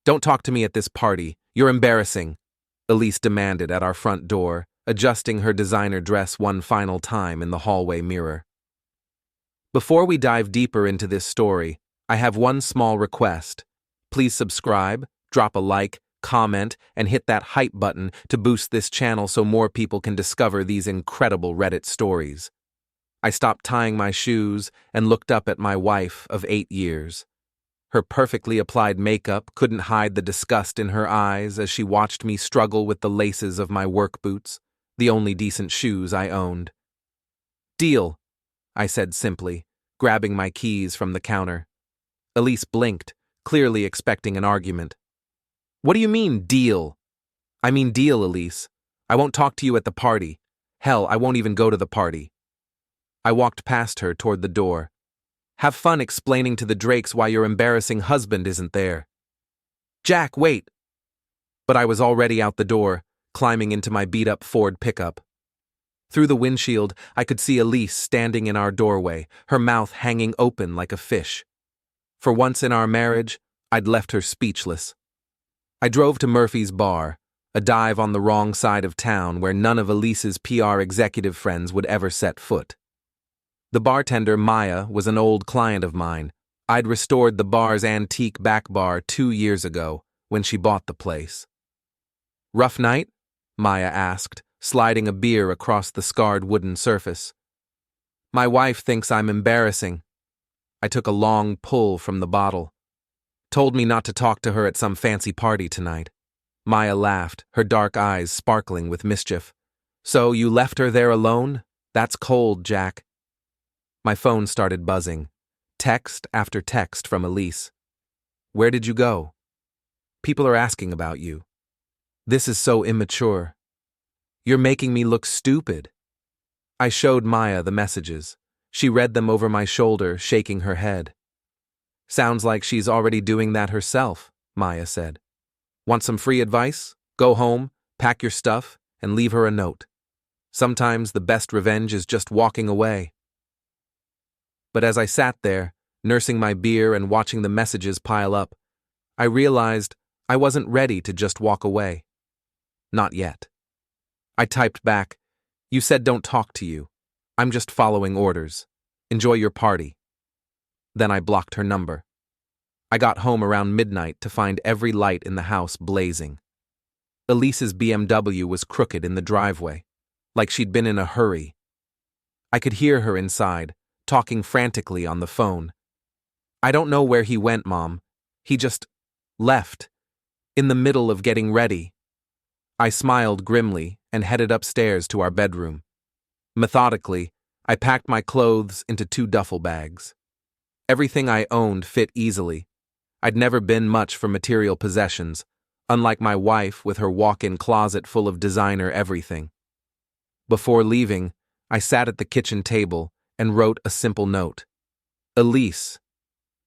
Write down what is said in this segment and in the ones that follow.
Don't talk to me at this party. You're embarrassing, Elise demanded at our front door, adjusting her designer dress one final time in the hallway mirror. Before we dive deeper into this story, I have one small request. Please subscribe, drop a like, comment, and hit that hype button to boost this channel so more people can discover these incredible Reddit stories. I stopped tying my shoes and looked up at my wife of 8 years. Her perfectly applied makeup couldn't hide the disgust in her eyes as she watched me struggle with the laces of my work boots, the only decent shoes I owned. "Deal," I said simply, grabbing my keys from the counter. Elise blinked, clearly expecting an argument. "What do you mean, deal?" "I mean deal, Elise. I won't talk to you at the party. Hell, I won't even go to the party." I walked past her toward the door. "Have fun explaining to the Drakes why your embarrassing husband isn't there." "Jack, wait!" But I was already out the door, climbing into my beat-up Ford pickup. Through the windshield, I could see Elise standing in our doorway, her mouth hanging open like a fish. For once in our marriage, I'd left her speechless. I drove to Murphy's Bar, a dive on the wrong side of town where none of Elise's PR executive friends would ever set foot. The bartender, Maya, was an old client of mine. I'd restored the bar's antique back bar 2 years ago, when she bought the place. "Rough night?" Maya asked, sliding a beer across the scarred wooden surface. "My wife thinks I'm embarrassing." I took a long pull from the bottle. "Told me not to talk to her at some fancy party tonight." Maya laughed, her dark eyes sparkling with mischief. "So you left her there alone? That's cold, Jack." My phone started buzzing. Text after text from Elise. "Where did you go? People are asking about you. This is so immature. You're making me look stupid." I showed Maya the messages. She read them over my shoulder, shaking her head. "Sounds like she's already doing that herself," Maya said. "Want some free advice? Go home, pack your stuff, and leave her a note. Sometimes the best revenge is just walking away." But as I sat there, nursing my beer and watching the messages pile up, I realized I wasn't ready to just walk away. Not yet. I typed back, "You said don't talk to you. I'm just following orders. Enjoy your party." Then I blocked her number. I got home around midnight to find every light in the house blazing. Elise's BMW was crooked in the driveway, like she'd been in a hurry. I could hear her inside, talking frantically on the phone. "I don't know where he went, Mom. He just left, in the middle of getting ready." I smiled grimly and headed upstairs to our bedroom. Methodically, I packed my clothes into 2 duffel bags. Everything I owned fit easily. I'd never been much for material possessions, unlike my wife with her walk-in closet full of designer everything. Before leaving, I sat at the kitchen table and wrote a simple note. "Elise,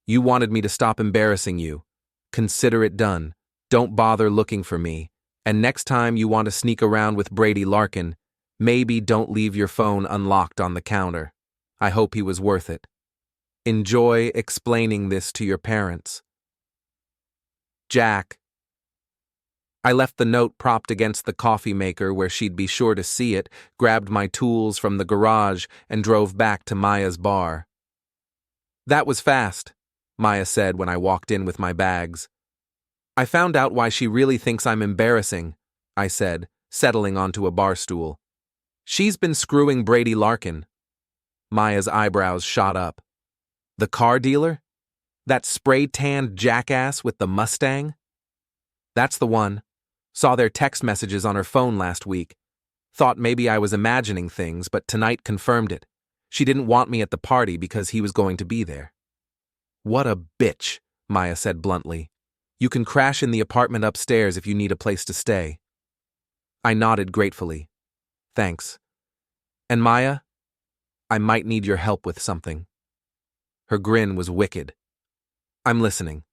you wanted me to stop embarrassing you. Consider it done. Don't bother looking for me. And next time you want to sneak around with Brady Larkin, maybe don't leave your phone unlocked on the counter. I hope he was worth it. Enjoy explaining this to your parents. Jack." I left the note propped against the coffee maker where she'd be sure to see it, grabbed my tools from the garage, and drove back to Maya's bar. "That was fast," Maya said when I walked in with my bags. "I found out why she really thinks I'm embarrassing," I said, settling onto a bar stool. "She's been screwing Brady Larkin." Maya's eyebrows shot up. "The car dealer? That spray-tanned jackass with the Mustang?" "That's the one. Saw their text messages on her phone last week. Thought maybe I was imagining things, but tonight confirmed it. She didn't want me at the party because he was going to be there." "What a bitch," Maya said bluntly. "You can crash in the apartment upstairs if you need a place to stay." I nodded gratefully. "Thanks. And Maya, I might need your help with something." Her grin was wicked. "I'm listening."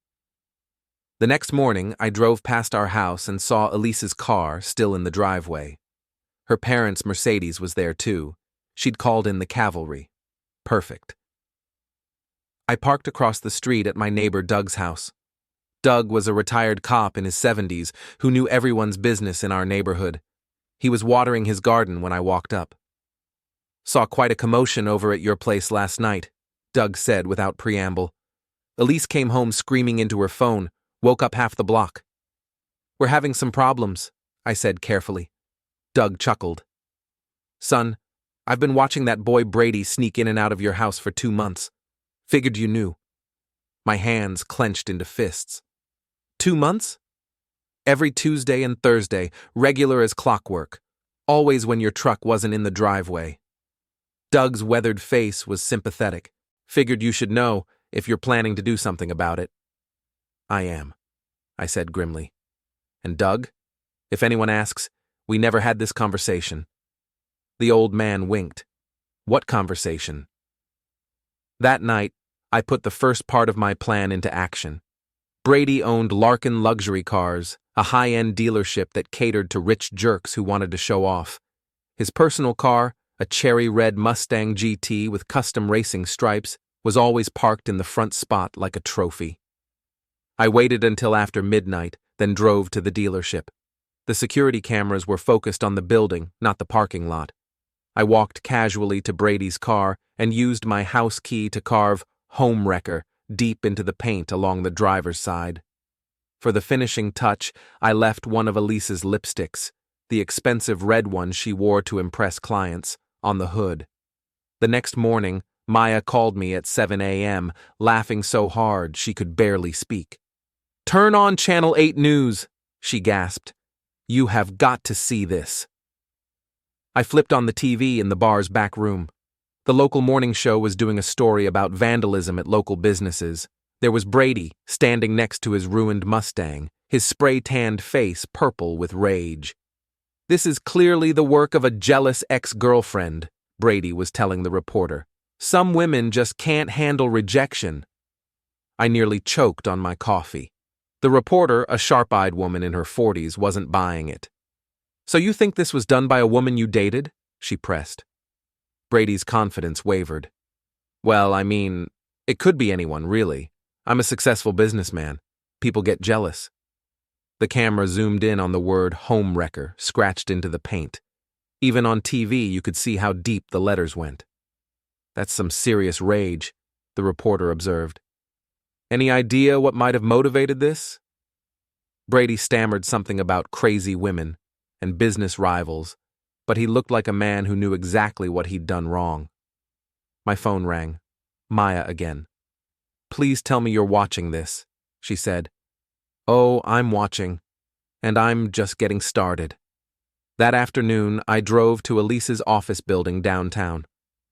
The next morning, I drove past our house and saw Elise's car still in the driveway. Her parents' Mercedes was there too. She'd called in the cavalry. Perfect. I parked across the street at my neighbor Doug's house. Doug was a retired cop in his 70s who knew everyone's business in our neighborhood. He was watering his garden when I walked up. "Saw quite a commotion over at your place last night," Doug said without preamble. "Elise came home screaming into her phone, woke up half the block." "We're having some problems," I said carefully. Doug chuckled. "Son, I've been watching that boy Brady sneak in and out of your house for 2 months. Figured you knew." My hands clenched into fists. 2 months? Every Tuesday and Thursday, regular as clockwork. Always when your truck wasn't in the driveway. Doug's weathered face was sympathetic. "Figured you should know if you're planning to do something about it." "I am," I said grimly. "And Doug, if anyone asks, we never had this conversation." The old man winked. "What conversation?" That night, I put the first part of my plan into action. Brady owned Larkin luxury cars, a high-end dealership that catered to rich jerks who wanted to show off. His personal car, a cherry red Mustang GT with custom racing stripes, was always parked in the front spot like a trophy. I waited until after midnight, then drove to the dealership. The security cameras were focused on the building, not the parking lot. I walked casually to Brady's car and used my house key to carve "HOMEWRECKER" deep into the paint along the driver's side. For the finishing touch, I left one of Elise's lipsticks, the expensive red one she wore to impress clients, on the hood. The next morning, Maya called me at 7 a.m., laughing so hard she could barely speak. "Turn on Channel 8 News," she gasped. "You have got to see this." I flipped on the TV in the bar's back room. The local morning show was doing a story about vandalism at local businesses. There was Brady, standing next to his ruined Mustang, his spray-tanned face purple with rage. "This is clearly the work of a jealous ex-girlfriend," Brady was telling the reporter. "Some women just can't handle rejection." I nearly choked on my coffee. The reporter, a sharp-eyed woman in her 40s, wasn't buying it. "So you think this was done by a woman you dated?" she pressed. Brady's confidence wavered. "Well, I mean, it could be anyone, really. I'm a successful businessman. People get jealous." The camera zoomed in on the word "HOMEWRECKER" scratched into the paint. Even on TV, you could see how deep the letters went. "That's some serious rage," the reporter observed. "Any idea what might have motivated this?" Brady stammered something about crazy women and business rivals, but he looked like a man who knew exactly what he'd done wrong. My phone rang. Maya again. "Please tell me you're watching this," she said. "Oh, I'm watching. And I'm just getting started." That afternoon, I drove to Elise's office building downtown.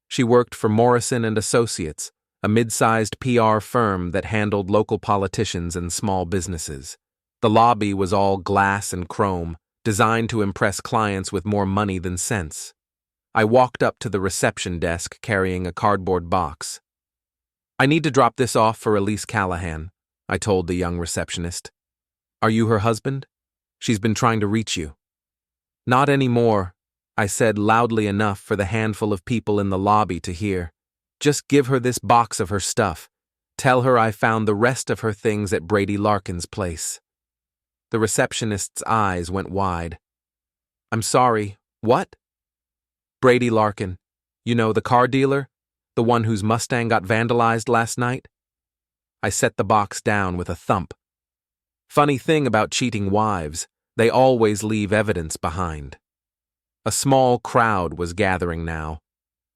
She worked for Morrison & Associates, a mid-sized PR firm that handled local politicians and small businesses. The lobby was all glass and chrome, designed to impress clients with more money than sense. I walked up to the reception desk carrying a cardboard box. "I need to drop this off for Elise Callahan," I told the young receptionist. "Are you her husband? She's been trying to reach you." "Not anymore," I said loudly enough for the handful of people in the lobby to hear. "Just give her this box of her stuff. Tell her I found the rest of her things at Brady Larkin's place." The receptionist's eyes went wide. "I'm sorry, what?" "Brady Larkin. You know, the car dealer? The one whose Mustang got vandalized last night?" I set the box down with a thump. Funny thing about cheating wives, they always leave evidence behind. A small crowd was gathering now.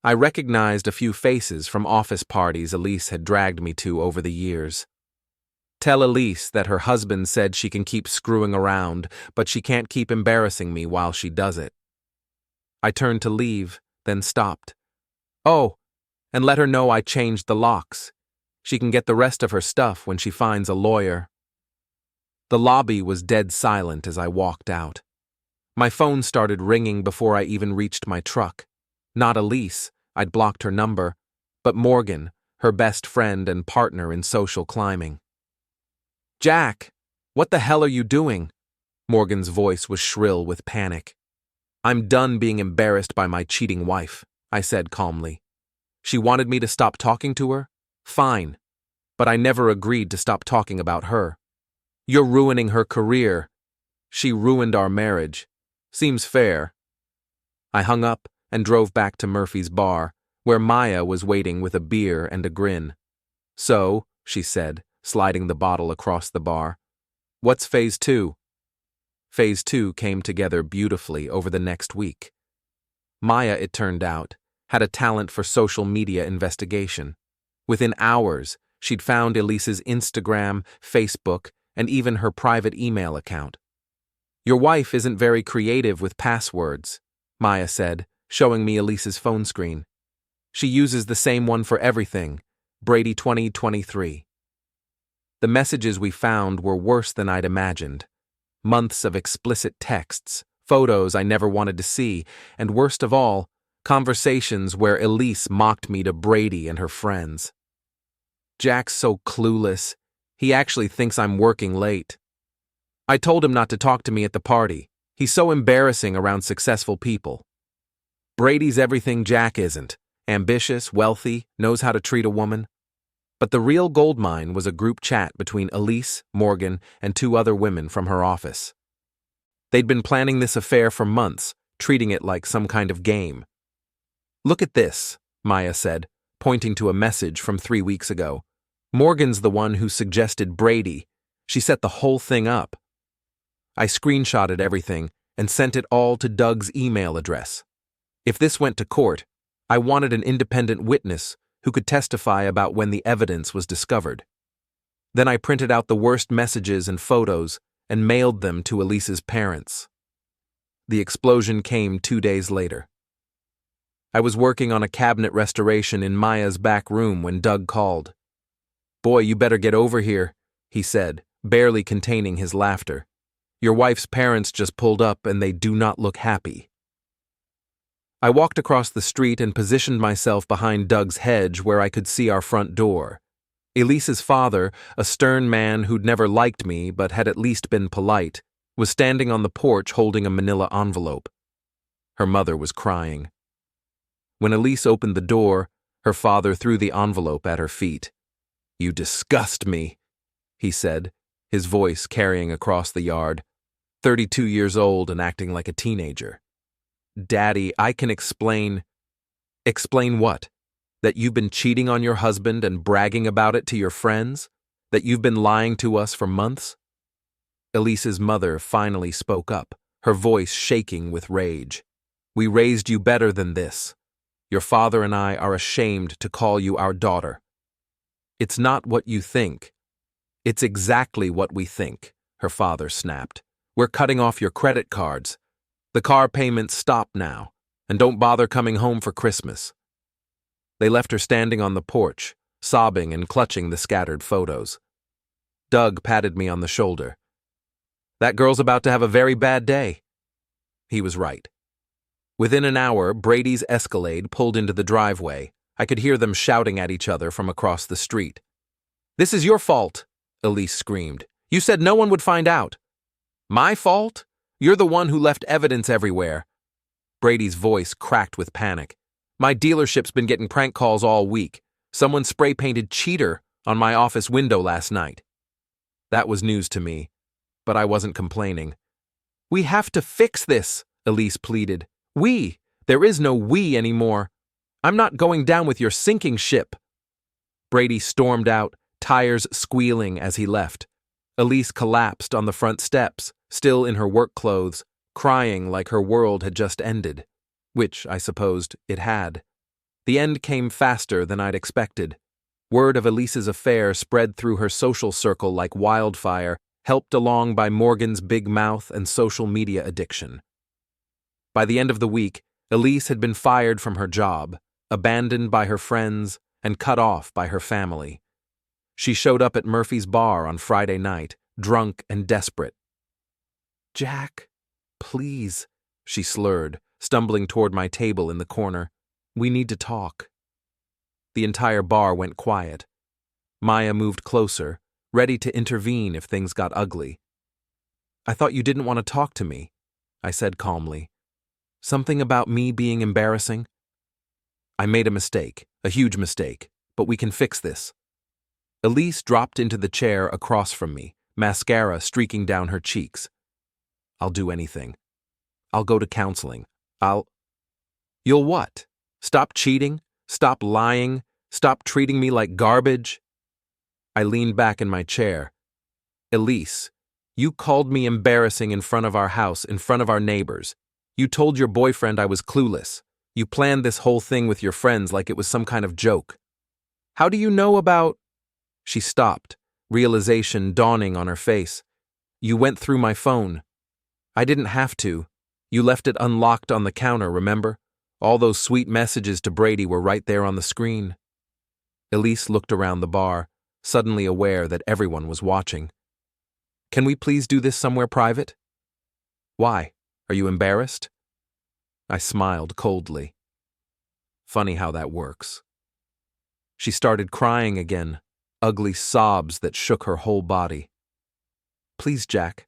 I recognized a few faces from office parties Elise had dragged me to over the years. "Tell Elise that her husband said she can keep screwing around, but she can't keep embarrassing me while she does it." I turned to leave, then stopped. "Oh, and let her know I changed the locks. She can get the rest of her stuff when she finds a lawyer." The lobby was dead silent as I walked out. My phone started ringing before I even reached my truck. Not Elise, I'd blocked her number, but Morgan, her best friend and partner in social climbing. "Jack, what the hell are you doing?" Morgan's voice was shrill with panic. "I'm done being embarrassed by my cheating wife," I said calmly. "She wanted me to stop talking to her? Fine. But I never agreed to stop talking about her." You're ruining her career. She ruined our marriage. Seems fair. I hung up and drove back to Murphy's bar, where Maya was waiting with a beer and a grin. So, she said, sliding the bottle across the bar, what's phase 2? Phase 2 came together beautifully over the next week. Maya, it turned out, had a talent for social media investigation. Within hours, she'd found Elise's Instagram, Facebook, and even her private email account. Your wife isn't very creative with passwords, Maya said, showing me Elise's phone screen. She uses the same one for everything, Brady 2023. The messages we found were worse than I'd imagined. Months of explicit texts, photos I never wanted to see, and worst of all, conversations where Elise mocked me to Brady and her friends. Jack's so clueless. He actually thinks I'm working late. I told him not to talk to me at the party. He's so embarrassing around successful people. Brady's everything Jack isn't. Ambitious, wealthy, knows how to treat a woman. But the real goldmine was a group chat between Elise, Morgan, and 2 other women from her office. They'd been planning this affair for months, treating it like some kind of game. Look at this, Maya said, pointing to a message from 3 weeks ago. Morgan's the one who suggested Brady. She set the whole thing up. I screenshotted everything and sent it all to Doug's email address. If this went to court, I wanted an independent witness who could testify about when the evidence was discovered. Then I printed out the worst messages and photos and mailed them to Elise's parents. The explosion came 2 days later. I was working on a cabinet restoration in Maya's back room when Doug called. Boy, you better get over here, he said, barely containing his laughter. Your wife's parents just pulled up and they do not look happy. I walked across the street and positioned myself behind Doug's hedge where I could see our front door. Elise's father, a stern man who'd never liked me but had at least been polite, was standing on the porch holding a manila envelope. Her mother was crying. When Elise opened the door, her father threw the envelope at her feet. You disgust me, he said, his voice carrying across the yard, 32 years old and acting like a teenager. Daddy, I can explain. Explain what? That you've been cheating on your husband and bragging about it to your friends? That you've been lying to us for months? Elise's mother finally spoke up, her voice shaking with rage. We raised you better than this. Your father and I are ashamed to call you our daughter. It's not what you think. It's exactly what we think, her father snapped. We're cutting off your credit cards. The car payments stop now, and don't bother coming home for Christmas. They left her standing on the porch, sobbing and clutching the scattered photos. Doug patted me on the shoulder. That girl's about to have a very bad day. He was right. Within an hour, Brady's Escalade pulled into the driveway. I could hear them shouting at each other from across the street. This is your fault, Elise screamed. You said no one would find out. My fault? You're the one who left evidence everywhere. Brady's voice cracked with panic. My dealership's been getting prank calls all week. Someone spray-painted cheater on my office window last night. That was news to me, but I wasn't complaining. We have to fix this, Elise pleaded. We. There is no we anymore. I'm not going down with your sinking ship. Brady stormed out, tires squealing as he left. Elise collapsed on the front steps, still in her work clothes, crying like her world had just ended, which, I supposed, it had. The end came faster than I'd expected. Word of Elise's affair spread through her social circle like wildfire, helped along by Morgan's big mouth and social media addiction. By the end of the week, Elise had been fired from her job, abandoned by her friends, and cut off by her family. She showed up at Murphy's bar on Friday night, drunk and desperate. Jack, please, she slurred, stumbling toward my table in the corner. We need to talk. The entire bar went quiet. Maya moved closer, ready to intervene if things got ugly. I thought you didn't want to talk to me, I said calmly. Something about me being embarrassing? I made a mistake, a huge mistake, but we can fix this. Elise dropped into the chair across from me, mascara streaking down her cheeks. "I'll do anything. I'll go to counseling. You'll what? Stop cheating? Stop lying? Stop treating me like garbage?" I leaned back in my chair. "Elise, you called me embarrassing in front of our house, in front of our neighbors. You told your boyfriend I was clueless. You planned this whole thing with your friends like it was some kind of joke. How do you know about—" She stopped, realization dawning on her face. "You went through my phone. I didn't have to. You left it unlocked on the counter, remember? All those sweet messages to Brady were right there on the screen." Elise looked around the bar, suddenly aware that everyone was watching. "Can we please do this somewhere private?" "Why? Are you embarrassed?" I smiled coldly. Funny how that works. She started crying again, ugly sobs that shook her whole body. "Please, Jack.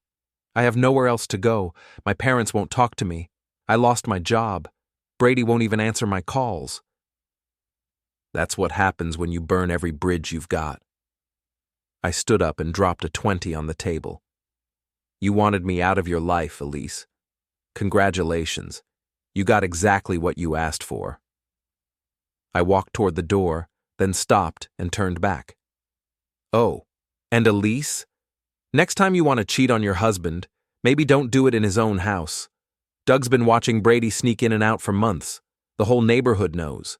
I have nowhere else to go. My parents won't talk to me. I lost my job. Brady won't even answer my calls." That's what happens when you burn every bridge you've got. I stood up and dropped a 20 on the table. "You wanted me out of your life, Elise. Congratulations. You got exactly what you asked for." I walked toward the door, then stopped and turned back. "Oh, and Elise? Next time you want to cheat on your husband, maybe don't do it in his own house. Doug's been watching Brady sneak in and out for months. The whole neighborhood knows."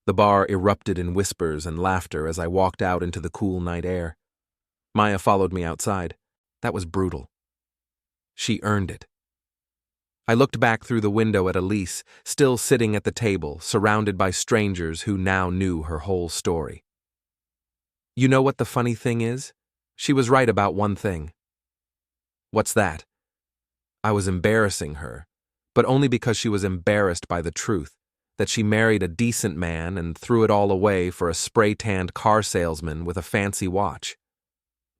The bar erupted in whispers and laughter as I walked out into the cool night air. Maya followed me outside. That was brutal. She earned it. I looked back through the window at Elise, still sitting at the table, surrounded by strangers who now knew her whole story. You know what the funny thing is? She was right about one thing. "What's that?" I was embarrassing her, but only because she was embarrassed by the truth, that she married a decent man and threw it all away for a spray-tanned car salesman with a fancy watch.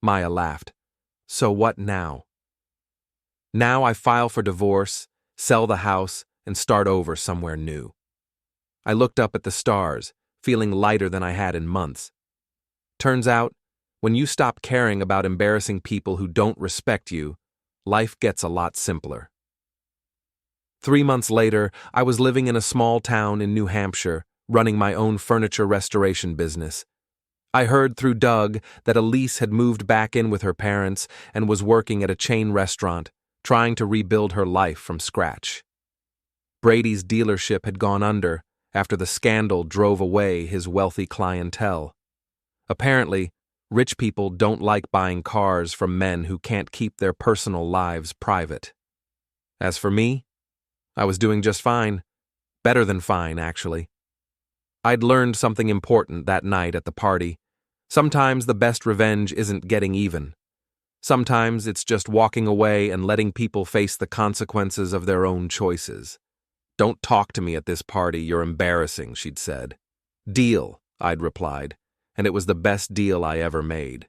Maya laughed. "So what now?" "Now I file for divorce, sell the house, and start over somewhere new." I looked up at the stars, feeling lighter than I had in months. Turns out, when you stop caring about embarrassing people who don't respect you, life gets a lot simpler. 3 months later, I was living in a small town in New Hampshire, running my own furniture restoration business. I heard through Doug that Elise had moved back in with her parents and was working at a chain restaurant, trying to rebuild her life from scratch. Brady's dealership had gone under after the scandal drove away his wealthy clientele. Apparently, rich people don't like buying cars from men who can't keep their personal lives private. As for me, I was doing just fine. Better than fine, actually. I'd learned something important that night at the party. Sometimes the best revenge isn't getting even. Sometimes it's just walking away and letting people face the consequences of their own choices. "Don't talk to me at this party, you're embarrassing," she'd said. "Deal," I'd replied, and it was the best deal I ever made.